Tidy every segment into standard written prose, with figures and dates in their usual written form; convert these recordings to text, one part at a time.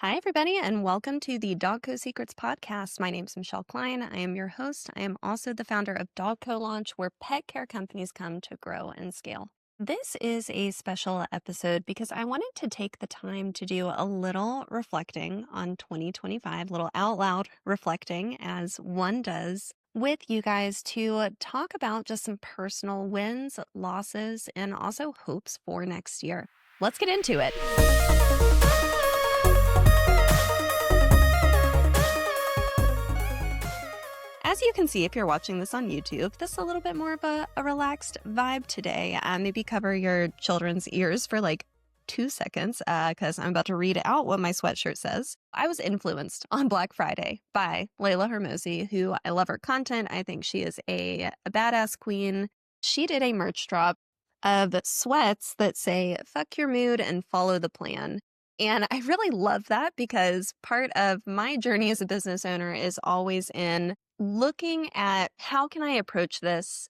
Hi, everybody, and welcome to the DogCo Secrets podcast. My name is Michelle Kline. I am your host. I am also the founder of DogCo Launch, where pet care companies come to grow and scale. This is a special episode because I wanted to take the time to do a little reflecting on 2025, little out loud reflecting as one does with you guys to talk about just some personal wins, losses, and also hopes for next year. Let's get into it. As you can see, if you're watching this on YouTube, this is a little bit more of a relaxed vibe today. Maybe cover your children's ears for like 2 seconds because I'm about to read out what my sweatshirt says. I was influenced on Black Friday by Layla Hermosi, who I love her content. I think she is a badass queen. She did a merch drop of sweats that say, fuck your mood and follow the plan. And I really love that because part of my journey as a business owner is always in looking at how can I approach this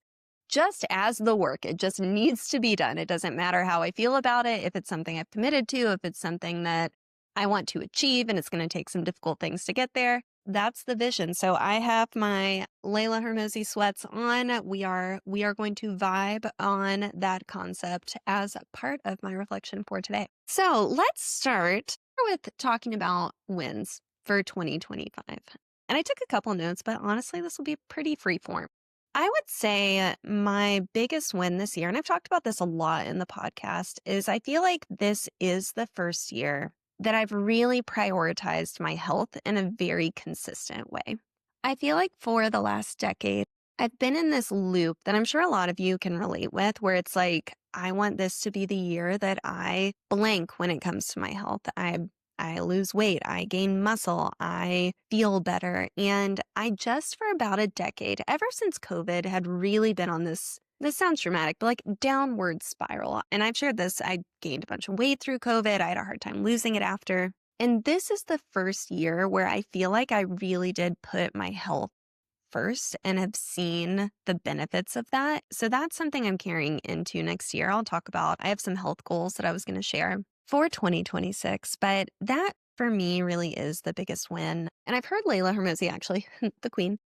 just as the work. It just needs to be done. It doesn't matter how I feel about it. If it's something I've committed to, if it's something that I want to achieve and it's going to take some difficult things to get there, that's the vision. So I have my Layla Hermosi sweats on. We are going to vibe on that concept as part of my reflection for today. So let's start with talking about wins for 2025. And I took a couple notes, but honestly, this will be pretty freeform. I would say my biggest win this year, and I've talked about this a lot in the podcast, is I feel like this is the first year that I've really prioritized my health in a very consistent way. I feel like for the last decade, I've been in this loop that I'm sure a lot of you can relate with, where it's like, I want this to be the year that I blank when it comes to my health. I lose weight, I gain muscle, I feel better. And I just for about a decade, ever since COVID, had really been on this sounds dramatic, but like downward spiral. And I've shared this, I gained a bunch of weight through COVID. I had a hard time losing it after. And this is the first year where I feel like I really did put my health first and have seen the benefits of that. So that's something I'm carrying into next year. I'll talk about, I have some health goals that I was going to share for 2026, but that for me really is the biggest win. And I've heard Layla Hermosi, actually, the queen,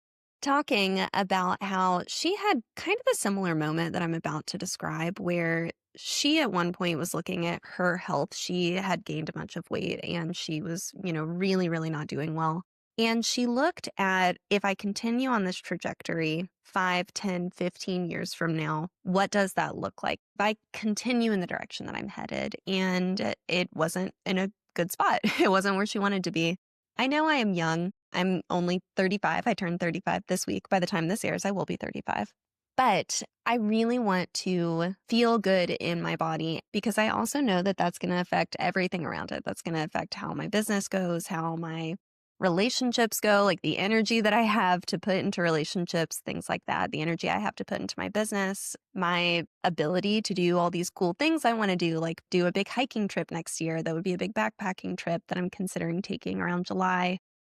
talking about how she had kind of a similar moment that I'm about to describe, where she at one point was looking at her health. She had gained a bunch of weight and she was, really, really not doing well. And she looked at, if I continue on this trajectory 5, 10, 15 years from now, what does that look like? If I continue in the direction that I'm headed, and it wasn't in a good spot. It wasn't where she wanted to be. I know I am young. I'm only 35. I turned 35 this week. By the time this airs, I will be 35. But I really want to feel good in my body because I also know that that's going to affect everything around it. That's going to affect how my business goes, how my relationships go, like the energy that I have to put into relationships, things like that, the energy I have to put into my business, my ability to do all these cool things I want to do, like do a big hiking trip next year. That would be a big backpacking trip that I'm considering taking around July.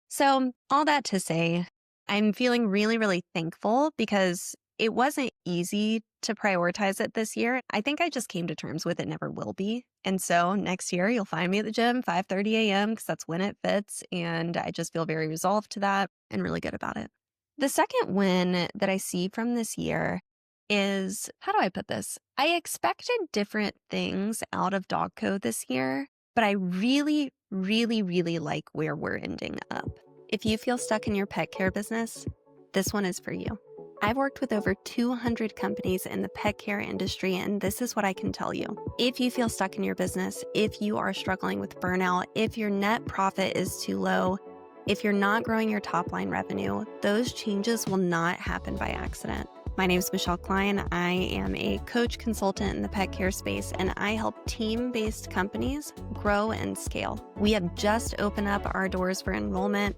So all that to say, I'm feeling really, really thankful because it wasn't easy to prioritize it this year. I think I just came to terms with it never will be. And so next year you'll find me at the gym 5:30 a.m. because that's when it fits. And I just feel very resolved to that and really good about it. The second win that I see from this year is, how do I put this? I expected different things out of DogCo this year, but I really, really, really like where we're ending up. If you feel stuck in your pet care business, this one is for you. I've worked with over 200 companies in the pet care industry, and this is what I can tell you. If you feel stuck in your business, if you are struggling with burnout, if your net profit is too low, if you're not growing your top line revenue, those changes will not happen by accident. My name is Michelle Kline. I am a coach consultant in the pet care space, and I help team-based companies grow and scale. We have just opened up our doors for enrollment,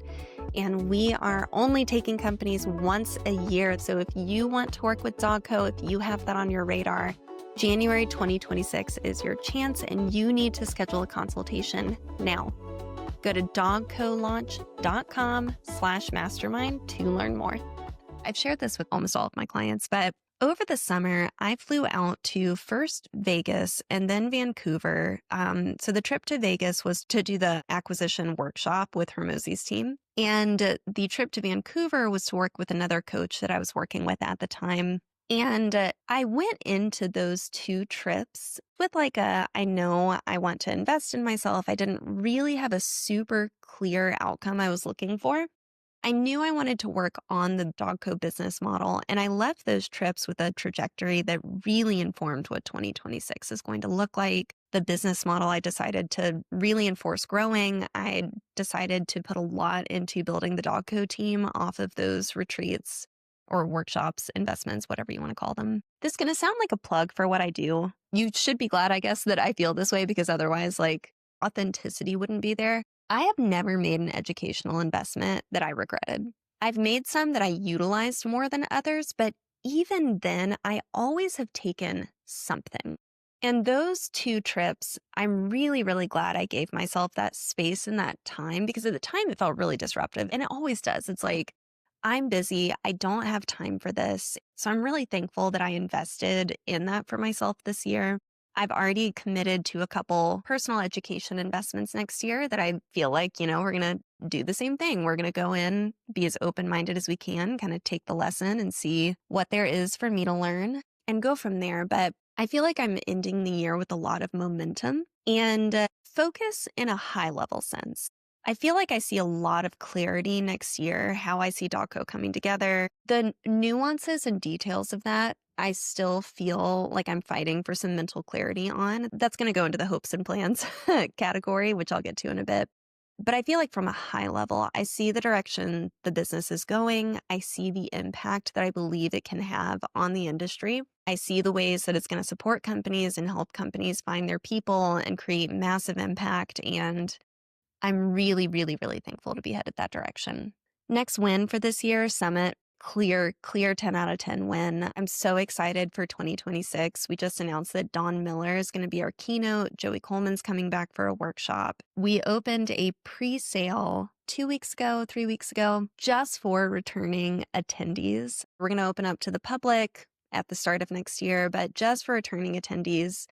and we are only taking companies once a year. So if you want to work with DogCo, if you have that on your radar, January 2026 is your chance, and you need to schedule a consultation now. Go to dogcolaunch.com/mastermind to learn more. I've shared this with almost all of my clients, but over the summer, I flew out to first Vegas and then Vancouver. So the trip to Vegas was to do the acquisition workshop with Hermosi's team. And the trip to Vancouver was to work with another coach that I was working with at the time. And I went into those two trips with I know I want to invest in myself. I didn't really have a super clear outcome I was looking for. I knew I wanted to work on the DogCo business model, and I left those trips with a trajectory that really informed what 2026 is going to look like. The business model I decided to really enforce growing. I decided to put a lot into building the DogCo team off of those retreats or workshops, investments, whatever you want to call them. This is going to sound like a plug for what I do. You should be glad, I guess, that I feel this way because otherwise, authenticity wouldn't be there. I have never made an educational investment that I regretted. I've made some that I utilized more than others, but even then, I always have taken something. And those two trips, I'm really, really glad I gave myself that space and that time because at the time it felt really disruptive. And it always does. It's like, I'm busy. I don't have time for this. So I'm really thankful that I invested in that for myself this year. I've already committed to a couple personal education investments next year that I feel like, we're going to do the same thing. We're going to go in, be as open-minded as we can, kind of take the lesson and see what there is for me to learn and go from there. But I feel like I'm ending the year with a lot of momentum and focus in a high level sense. I feel like I see a lot of clarity next year, how I see DogCo coming together. The nuances and details of that, I still feel like I'm fighting for some mental clarity on. That's going to go into the hopes and plans category, which I'll get to in a bit. But I feel like from a high level, I see the direction the business is going. I see the impact that I believe it can have on the industry. I see the ways that it's going to support companies and help companies find their people and create massive impact. And I'm really, really, really thankful to be headed that direction. Next win for this year, Summit. Clear 10 out of 10 win. I'm so excited for 2026. We just announced that Dawn Miller is going to be our keynote. Joey Coleman's coming back for a workshop. We opened a pre-sale 3 weeks ago, just for returning attendees. We're going to open up to the public at the start of next year, but just for returning attendees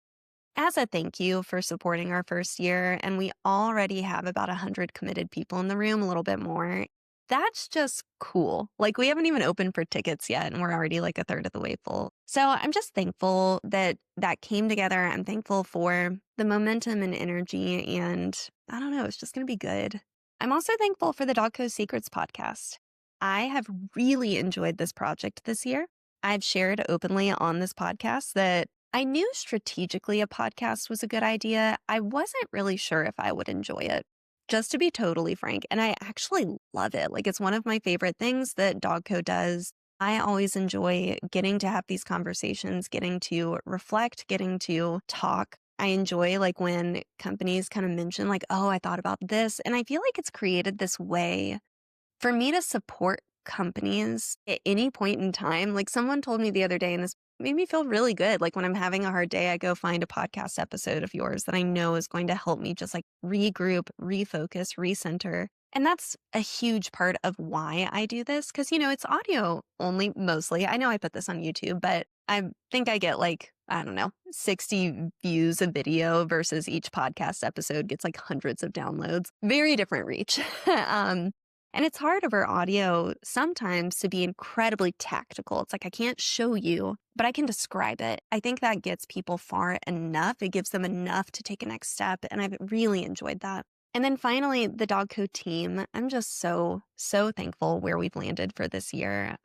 as a thank you for supporting our first year. And we already have about 100 committed people in the room, a little bit more. That's just cool. We haven't even opened for tickets yet, and we're already a third of the way full. So I'm just thankful that that came together. I'm thankful for the momentum and energy, and I don't know, it's just going to be good. I'm also thankful for the DogCo Secrets podcast. I have really enjoyed this project this year. I've shared openly on this podcast that I knew strategically a podcast was a good idea. I wasn't really sure if I would enjoy it, just to be totally frank. And I actually love it. It's one of my favorite things that DogCo does. I always enjoy getting to have these conversations, getting to reflect, getting to talk. I enjoy when companies kind of mention oh, I thought about this. And I feel like it's created this way for me to support companies at any point in time. Someone told me the other day, and this made me feel really good. When I'm having a hard day, I go find a podcast episode of yours that I know is going to help me just regroup, refocus, recenter. And that's a huge part of why I do this. Cause it's audio only mostly. I know I put this on YouTube, but I think I get I don't know, 60 views of video versus each podcast episode gets hundreds of downloads. Very different reach. And it's hard over audio sometimes to be incredibly tactical. It's I can't show you, but I can describe it. I think that gets people far enough. It gives them enough to take a next step. And I've really enjoyed that. And then finally, the DogCo team. I'm just so thankful where we've landed for this year.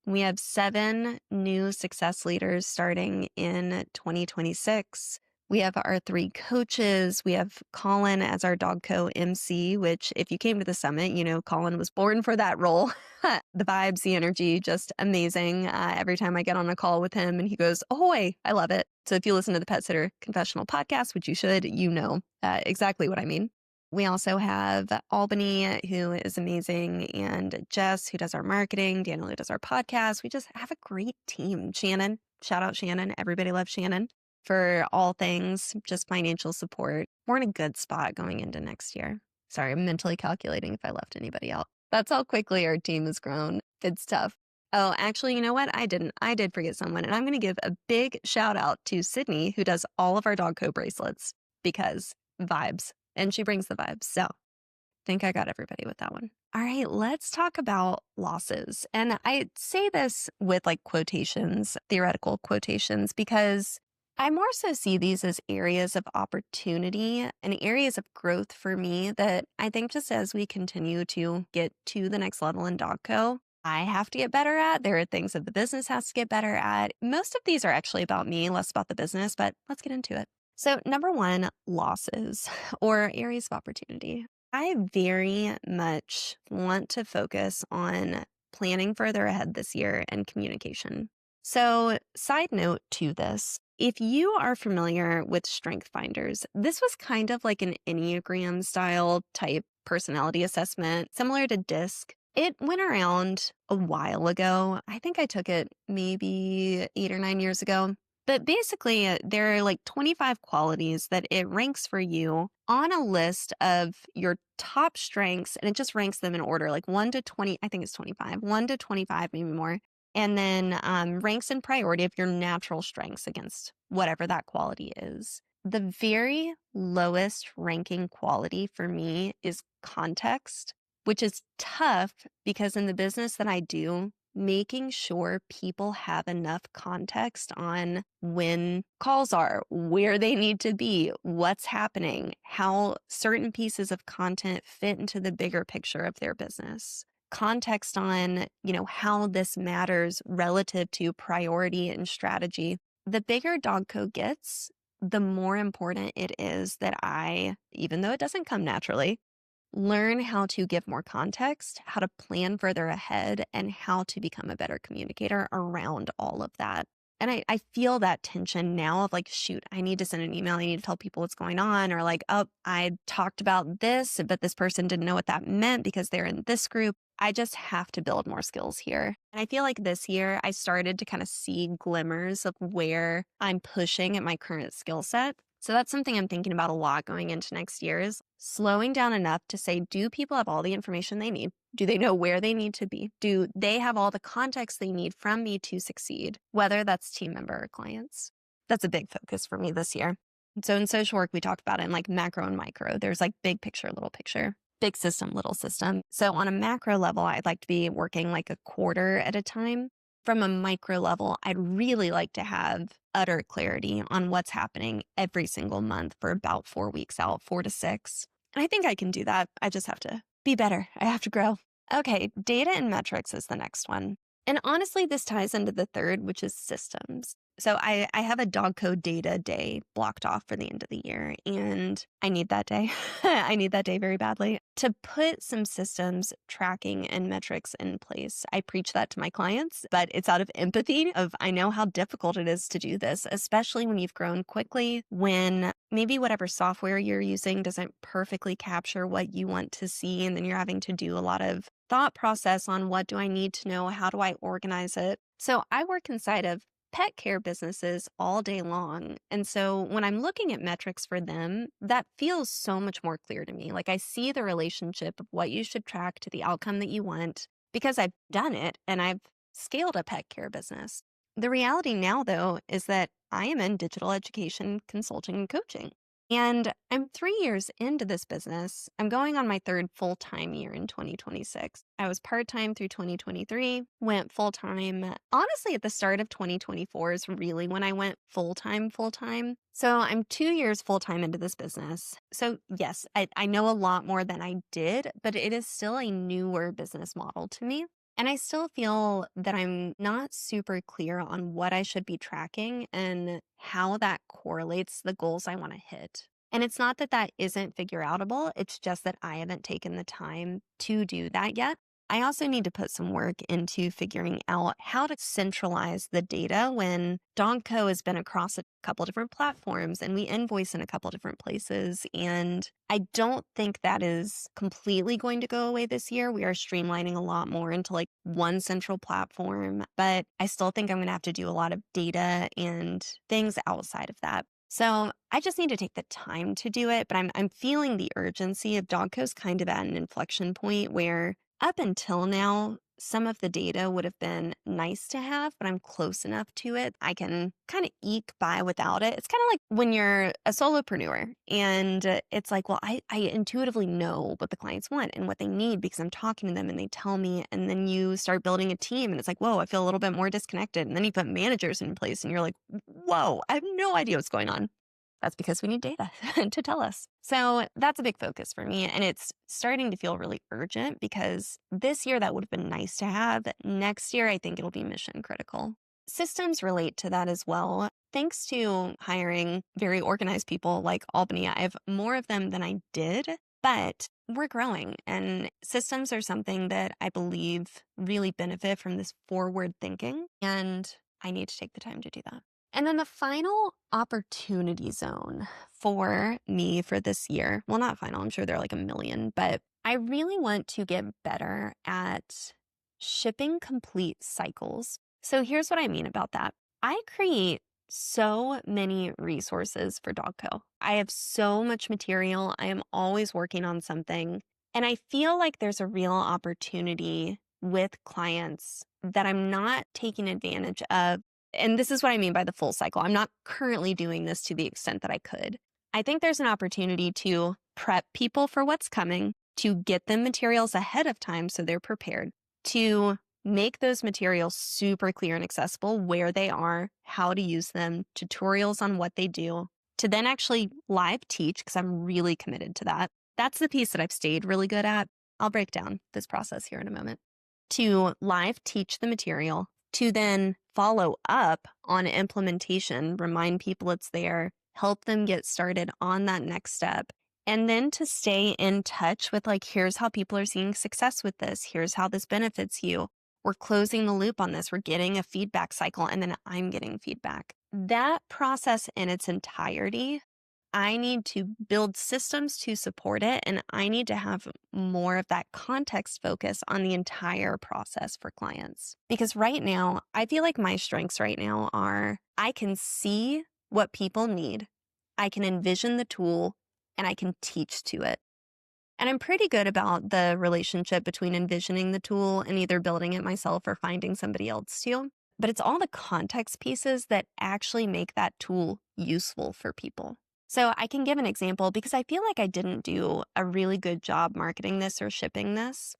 We have 7 new success leaders starting in 2026. We have our 3 coaches. We have Colin as our DogCo MC, which if you came to the summit, Colin was born for that role. The vibes, the energy, just amazing. Every time I get on a call with him and he goes, ahoy, I love it. So if you listen to the Pet Sitter Confessional podcast, which you should, exactly what I mean. We also have Albany, who is amazing, and Jess, who does our marketing, Daniel, who does our podcast. We just have a great team. Shannon, shout out Shannon. Everybody loves Shannon for all things, just financial support. We're in a good spot going into next year. Sorry, I'm mentally calculating if I left anybody out. That's how quickly our team has grown. It's tough. Oh, actually, you know what? I didn't. I did forget someone, and I'm going to give a big shout out to Sydney, who does all of our DogCo bracelets because vibes, and she brings the vibes. So, think I got everybody with that one. All right, let's talk about losses. And I say this with like quotations, theoretical quotations, because I more so see these as areas of opportunity and areas of growth for me that I think just as we continue to get to the next level in DogCo, I have to get better at. There are things that the business has to get better at. Most of these are actually about me, less about the business, but let's get into it. So, number one, losses or areas of opportunity. I very much want to focus on planning further ahead this year and communication. So, side note to this, if you are familiar with Strength Finders, this was kind of like an Enneagram style type personality assessment, similar to DISC. It went around a while ago. I think I took it maybe 8 or 9 years ago. But basically, there are like 25 qualities that it ranks for you on a list of your top strengths, and it just ranks them in order, like 1 to 20. I think it's 25, 1 to 25, maybe more. And then ranks in priority of your natural strengths against whatever that quality is. The very lowest ranking quality for me is context, which is tough because in the business that I do, making sure people have enough context on when calls are, where they need to be, what's happening, how certain pieces of content fit into the bigger picture of their business. Context on, how this matters relative to priority and strategy. The bigger DogCo gets, the more important it is that I, even though it doesn't come naturally, learn how to give more context, how to plan further ahead, and how to become a better communicator around all of that. And I feel that tension now of like, shoot, I need to send an email. I need to tell people what's going on. Or like, oh, I talked about this, but this person didn't know what that meant because they're in this group. I just have to build more skills here. And I feel like this year I started to kind of see glimmers of where I'm pushing at my current skill set. So that's something I'm thinking about a lot going into next year is slowing down enough to say, do people have all the information they need? Do they know where they need to be? Do they have all the context they need from me to succeed, whether that's team member or clients? That's a big focus for me this year. So in social work, we talk about it in like macro and micro. There's like big picture, little picture, big system, little system. So on a macro level, I'd like to be working like a quarter at a time. From a micro level, I'd really like to have utter clarity on what's happening every single month for about 4 weeks out, 4 to 6. And I think I can do that. I just have to be better. I have to grow. Okay, data and metrics is the next one. And honestly, this ties into the third, which is systems. So I have a DogCo data day blocked off for the end of the year, and I need that day. I need that day very badly to put some systems, tracking, and metrics in place. I preach that to my clients, but it's out of empathy of I know how difficult it is to do this, especially when you've grown quickly, when maybe whatever software you're using doesn't perfectly capture what you want to see, and then you're having to do a lot of thought process on what do I need to know? How do I organize it? So I work inside of pet care businesses all day long. And so when I'm looking at metrics for them, that feels so much more clear to me. Like I see the relationship of what you should track to the outcome that you want because I've done it and I've scaled a pet care business. The reality now, though, is that I am in digital education, consulting, and coaching. And I'm 3 years into this business. I'm going on my third full-time year in 2026. I was part-time through 2023, went full-time. Honestly, at the start of 2024 is really when I went full-time. So I'm 2 years full-time into this business. So yes, I know a lot more than I did, but it is still a newer business model to me. And I still feel that I'm not super clear on what I should be tracking and how that correlates to the goals I want to hit. And it's not that that isn't figure outable. It's just that I haven't taken the time to do that yet. I also need to put some work into figuring out how to centralize the data when DogCo has been across a couple different platforms and we invoice in a couple different places. And I don't think that is completely going to go away this year. We are streamlining a lot more into like one central platform, but I still think I'm going to have to do a lot of data and things outside of that. So I just need to take the time to do it, but I'm feeling the urgency of DogCo's kind of at an inflection point where up until now, some of the data would have been nice to have, but I'm close enough to it. I can kind of eke by without it. It's kind of like when you're a solopreneur and it's like, well, I intuitively know what the clients want and what they need because I'm talking to them and they tell me. And then you start building a team and it's like, whoa, I feel a little bit more disconnected. And then you put managers in place and you're like, whoa, I have no idea what's going on. That's because we need data to tell us. So that's a big focus for me. And it's starting to feel really urgent because this year that would have been nice to have. Next year, I think it'll be mission critical. Systems relate to that as well. Thanks to hiring very organized people like Albany, I have more of them than I did, but we're growing. And systems are something that I believe really benefit from this forward thinking. And I need to take the time to do that. And then the final opportunity zone for me for this year, well, not final, I'm sure there are like a million, but I really want to get better at shipping complete cycles. So here's what I mean about that. I create so many resources for DogCo. I have so much material. I am always working on something. And I feel like there's a real opportunity with clients that I'm not taking advantage of. And this is what I mean by the full cycle. I'm not currently doing this to the extent that I could. I think there's an opportunity to prep people for what's coming, to get them materials ahead of time so they're prepared, to make those materials super clear and accessible where they are, how to use them, tutorials on what they do, to then actually live teach because I'm really committed to that. That's the piece that I've stayed really good at. I'll break down this process here in a moment. To live teach the material, to then follow up on implementation, remind people it's there, help them get started on that next step. And then to stay in touch with like, here's how people are seeing success with this. Here's how this benefits you. We're closing the loop on this. We're getting a feedback cycle and then I'm getting feedback. That process in its entirety, I need to build systems to support it. And I need to have more of that context focus on the entire process for clients. Because right now, I feel like my strengths right now are I can see what people need. I can envision the tool and I can teach to it. And I'm pretty good about the relationship between envisioning the tool and either building it myself or finding somebody else to. But it's all the context pieces that actually make that tool useful for people. So I can give an example because I feel like I didn't do a really good job marketing this or shipping this.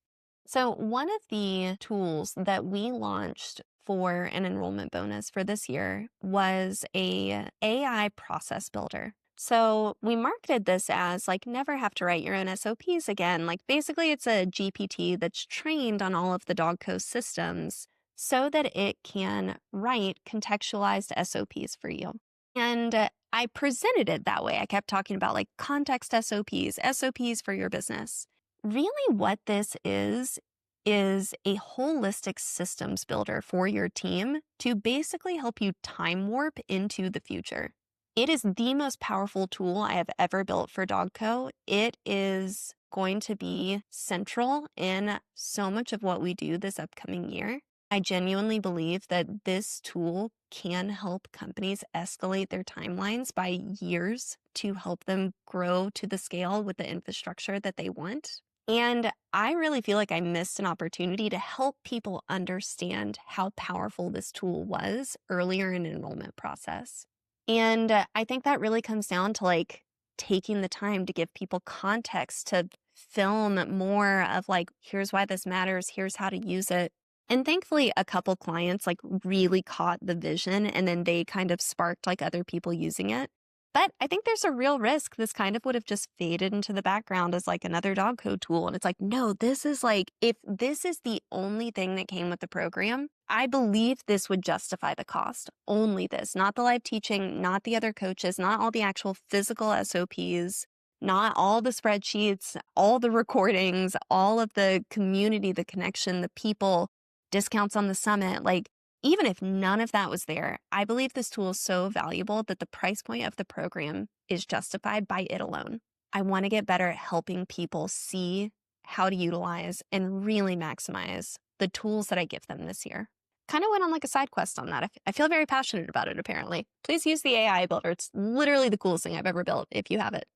So one of the tools that we launched for an enrollment bonus for this year was a AI process builder. So we marketed this as like never have to write your own SOPs again. Like basically it's a GPT that's trained on all of the DogCo systems so that it can write contextualized SOPs for you. And I presented it that way. I kept talking about like context SOPs, SOPs for your business. Really what this is a holistic systems builder for your team to basically help you time warp into the future. It is the most powerful tool I have ever built for DogCo. It is going to be central in so much of what we do this upcoming year. I genuinely believe that this tool can help companies escalate their timelines by years to help them grow to the scale with the infrastructure that they want. And I really feel like I missed an opportunity to help people understand how powerful this tool was earlier in the enrollment process. And I think that really comes down to like taking the time to give people context, to film more of like, here's why this matters, here's how to use it. And thankfully, a couple clients like really caught the vision and then they kind of sparked like other people using it. But I think there's a real risk this kind of would have just faded into the background as like another DogCo tool. And it's like, no, this is like, if this is the only thing that came with the program, I believe this would justify the cost. Only this, not the live teaching, not the other coaches, not all the actual physical SOPs, not all the spreadsheets, all the recordings, all of the community, the connection, the people, discounts on the summit. Like, even if none of that was there, I believe this tool is so valuable that the price point of the program is justified by it alone. I want to get better at helping people see how to utilize and really maximize the tools that I give them this year. Kind of went on like a side quest on that. I feel very passionate about it, apparently. Please use the AI builder. It's literally the coolest thing I've ever built if you have it.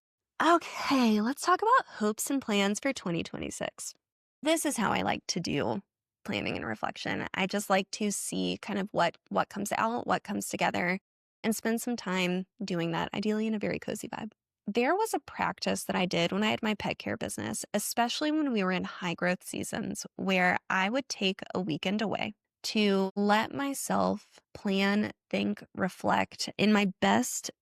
Okay, let's talk about hopes and plans for 2026. This is how I like to do planning and reflection. I just like to see kind of what comes out, what comes together, and spend some time doing that, ideally in a very cozy vibe. There was a practice that I did when I had my pet care business, especially when we were in high growth seasons, where I would take a weekend away to let myself plan, think, reflect. In my best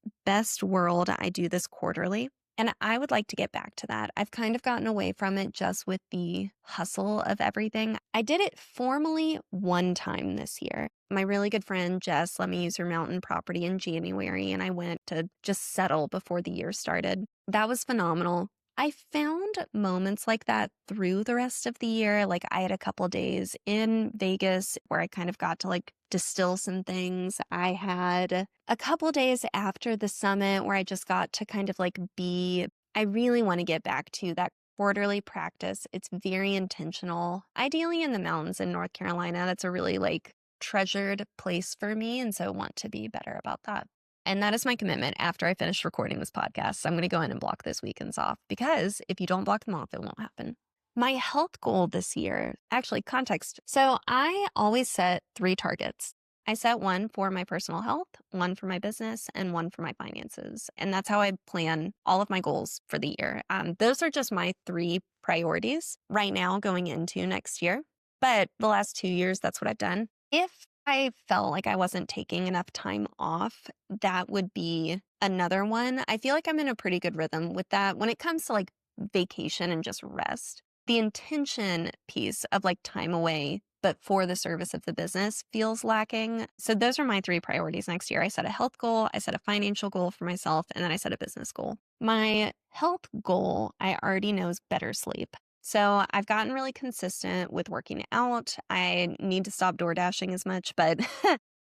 world, I do this quarterly. And I would like to get back to that. I've kind of gotten away from it just with the hustle of everything. I did it formally one time this year. My really good friend Jess let me use her mountain property in January, and I went to just settle before the year started. That was phenomenal. I found moments like that through the rest of the year. Like I had a couple days in Vegas where I kind of got to like distill some things. I had a couple days after the summit where I just got to kind of like I really want to get back to that quarterly practice. It's very intentional, ideally in the mountains in North Carolina. That's a really like treasured place for me. And so I want to be better about that. And that is my commitment after I finish recording this podcast. I'm going to go in and block those weekends off because if you don't block them off, it won't happen. My health goal this year, actually context. So I always set 3 targets. I set one for my personal health, one for my business, and one for my finances. And that's how I plan all of my goals for the year. Those are just my 3 priorities right now going into next year. But the last 2 years, that's what I've done. If I felt like I wasn't taking enough time off, that would be another one. I feel like I'm in a pretty good rhythm with that. When it comes to like vacation and just rest, the intention piece of like time away, but for the service of the business feels lacking. So those are my 3 priorities next year. I set a health goal, I set a financial goal for myself, and then I set a business goal. My health goal, I already know is better sleep. So I've gotten really consistent with working out. I need to stop door dashing as much, but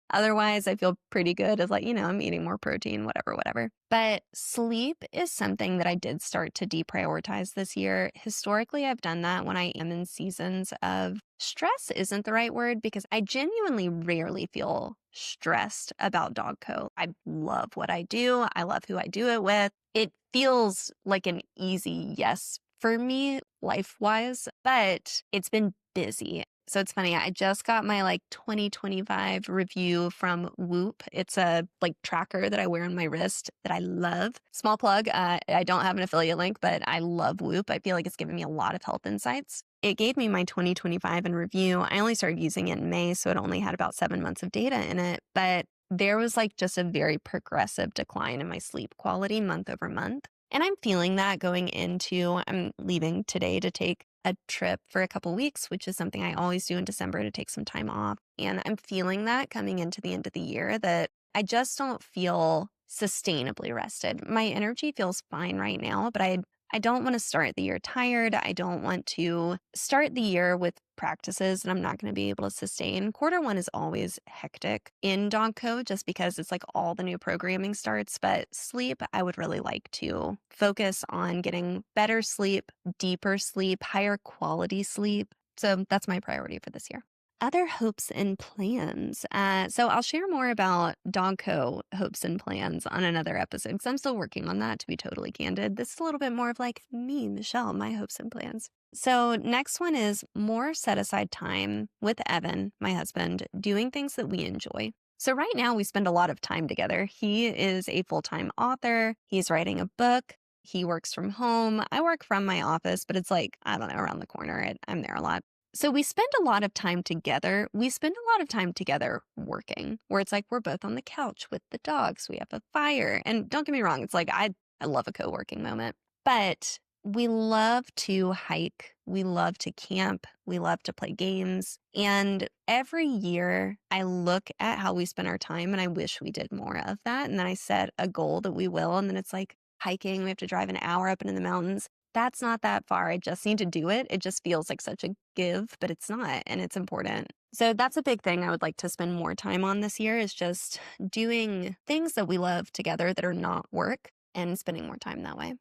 otherwise I feel pretty good as like, I'm eating more protein, whatever. But sleep is something that I did start to deprioritize this year. Historically, I've done that when I am in seasons of stress isn't the right word because I genuinely rarely feel stressed about DogCo. I love what I do. I love who I do it with. It feels like an easy yes for me life-wise, but it's been busy. So it's funny, I just got my like 2025 review from Whoop. It's a like tracker that I wear on my wrist that I love. Small plug, I don't have an affiliate link, but I love Whoop. I feel like it's given me a lot of health insights. It gave me my 2025 in review. I only started using it in May, so it only had about 7 months of data in it, but there was like just a very progressive decline in my sleep quality month over month. And I'm feeling that going into, I'm leaving today to take a trip for a couple weeks, which is something I always do in December to take some time off. And I'm feeling that coming into the end of the year that I just don't feel sustainably rested. My energy feels fine right now, but I don't want to start the year tired. I don't want to start the year with practices that I'm not going to be able to sustain. Quarter 1 is always hectic in DogCo just because it's like all the new programming starts. But sleep, I would really like to focus on getting better sleep, deeper sleep, higher quality sleep. So that's my priority for this year. Other hopes and plans. So I'll share more about DogCo hopes and plans on another episode because I'm still working on that, to be totally candid. This is a little bit more of like me, Michelle, my hopes and plans. So next one is more set aside time with Evan, my husband, doing things that we enjoy. So right now we spend a lot of time together. He is a full-time author. He's writing a book. He works from home. I work from my office, but it's like, I don't know, around the corner. I'm there a lot. So we spend a lot of time together. We spend a lot of time together working, where it's like we're both on the couch with the dogs. We have a fire. And don't get me wrong, it's like I love a co-working moment. But we love to hike. We love to camp. We love to play games. And every year I look at how we spend our time and I wish we did more of that. And then I set a goal that we will. And then it's like hiking. We have to drive an hour up into the mountains. That's not that far. I just need to do it. It just feels like such a give, but it's not, and it's important. So that's a big thing I would like to spend more time on this year is just doing things that we love together that are not work and spending more time that way.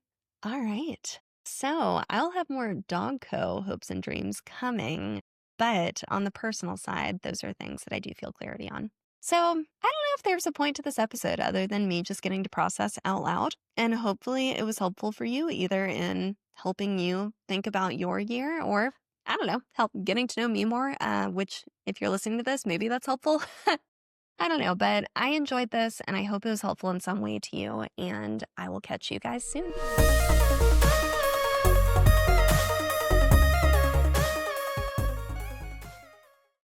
All right. So I'll have more DogCo hopes and dreams coming, but on the personal side, those are things that I do feel clarity on. So I don't know if there's a point to this episode other than me just getting to process out loud. And hopefully it was helpful for you either in helping you think about your year or I don't know, help getting to know me more, which if you're listening to this, maybe that's helpful. I don't know, but I enjoyed this and I hope it was helpful in some way to you. And I will catch you guys soon.